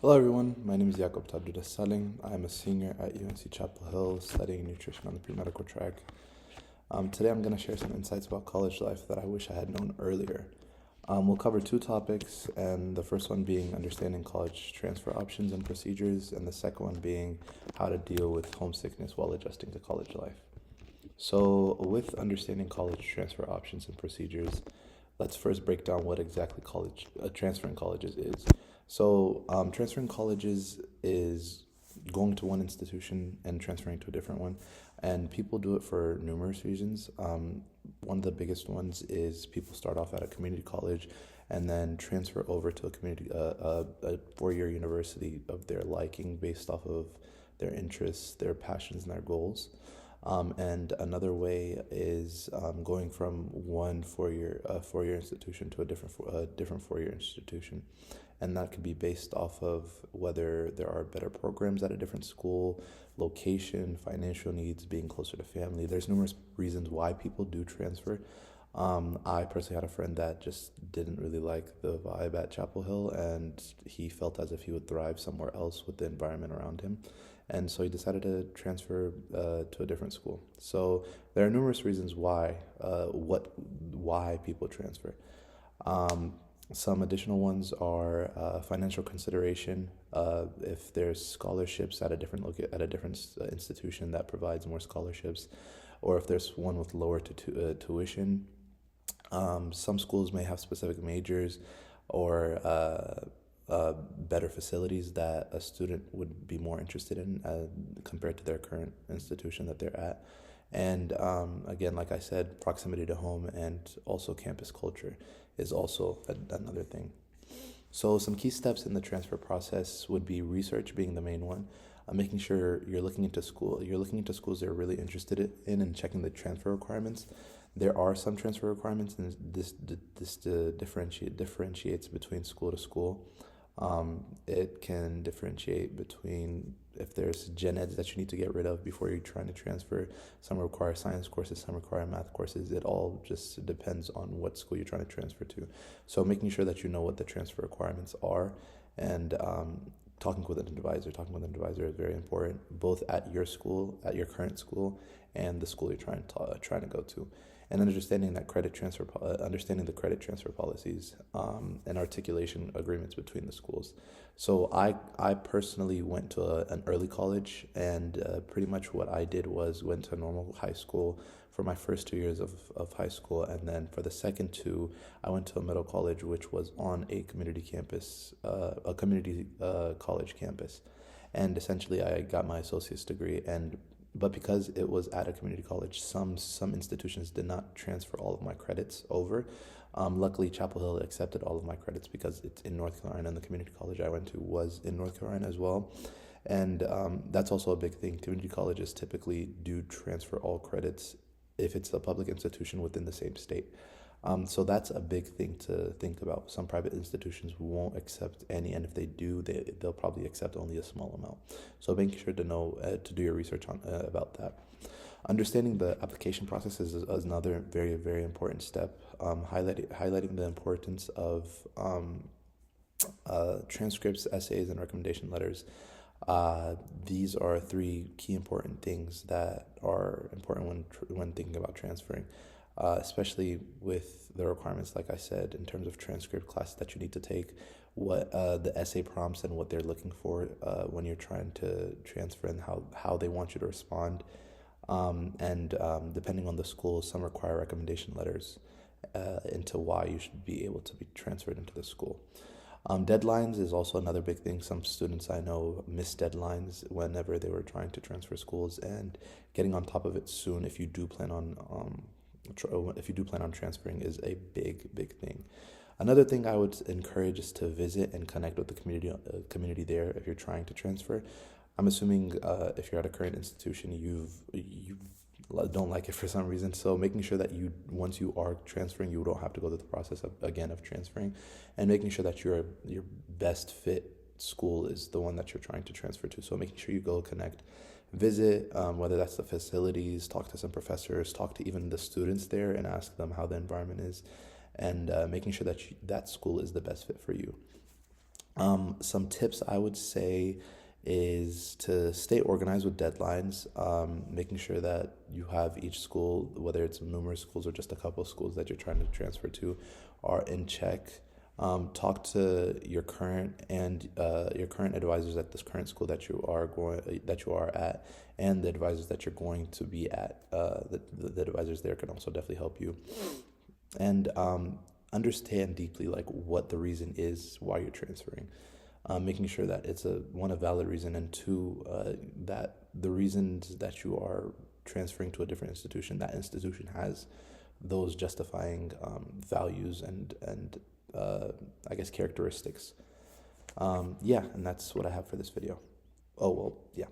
Hello everyone, my name is Jakob Tabduda Saling. I'm a senior at UNC Chapel Hill studying nutrition on the pre-medical track. Today I'm going to share some insights about college life that I wish I had known earlier. We'll cover two topics, and the first one being understanding college transfer options and procedures, and the second one being how to deal with homesickness while adjusting to college life. So, with understanding college transfer options and procedures, let's first break down what exactly transferring colleges is. Transferring colleges is going to one institution and transferring to a different one, and people do it for numerous reasons. One of the biggest ones is people start off at a community college and then transfer over to a 4-year university of their liking based off of their interests, their passions, and their goals. And another way is going from one four-year institution to a different 4-year institution, and that could be based off of whether there are better programs at a different school, location, financial needs, being closer to family. There's numerous reasons why people do transfer. I personally had a friend that just didn't really like the vibe at Chapel Hill, and he felt as if he would thrive somewhere else with the environment around him. And so he decided to transfer to a different school. So there are numerous reasons why people transfer. Some additional ones are financial consideration. If there's scholarships at a different institution that provides more scholarships, or if there's one with lower tuition. Some schools may have specific majors or better facilities that a student would be more interested in compared to their current institution that they're at. And again, like I said, proximity to home and also campus culture is also another thing. So some key steps in the transfer process would be research being the main one. Making sure you're looking into schools they're really interested in and checking the transfer requirements. There are some transfer requirements, and this differentiates between school to school. It can differentiate between if there's gen eds that you need to get rid of before you're trying to transfer. Some require science courses, some require math courses. It all just depends on what school you're trying to transfer to. So making sure that you know what the transfer requirements are, and talking with an advisor is very important, both at your school, at your current school, and the school you're trying to go to, and understanding the credit transfer policies, and articulation agreements between the schools. So I personally went to an early college, and pretty much what I did was went to a normal high school for my first 2 years of high school, and then for the second two, I went to a middle college, which was on a community campus, a community college campus, and essentially I got my associate's degree. But because it was at a community college, some institutions did not transfer all of my credits over. Luckily, Chapel Hill accepted all of my credits because it's in North Carolina, and the community college I went to was in North Carolina as well. And that's also a big thing. Community colleges typically do transfer all credits if it's a public institution within the same state. So that's a big thing to think about. Some private institutions won't accept any, and if they do, they'll probably accept only a small amount. So making sure to know to do your research on about that. Understanding the application process is another very, very important step. Highlighting the importance of transcripts, essays, and recommendation letters. These are three key important things that are important when thinking about transferring, especially with the requirements, like I said, in terms of transcript classes that you need to take, what the essay prompts and what they're looking for when you're trying to transfer, and how they want you to respond. And depending on the school, some require recommendation letters into why you should be able to be transferred into the school. Deadlines is also another big thing. Some students I know miss deadlines whenever they were trying to transfer schools, and getting on top of it soon if you do plan on transferring is a big thing. Another thing I would encourage is to visit and connect with the community there if you're trying to transfer. I'm assuming if you're at a current institution, you don't like it for some reason. So making sure that once you are transferring, you don't have to go through the process of transferring, and making sure that your best fit school is the one that you're trying to transfer to. So making sure you go connect, visit, whether that's the facilities, talk to some professors, talk to even the students there, and ask them how the environment is, and making sure that that school is the best fit for you. Some tips I would say is to stay organized with deadlines, making sure that you have each school, whether it's numerous schools or just a couple of schools that you're trying to transfer to, are in check. Talk to your current advisors at this current school that you are at, and the advisors that you're going to be at. The advisors there can also definitely help you, and understand deeply like what the reason is why you're transferring, making sure that it's a valid reason, and two, that the reasons that you are transferring to a different institution, that institution has those justifying values and I guess characteristics. Yeah, and that's what I have for this video. Oh well, yeah.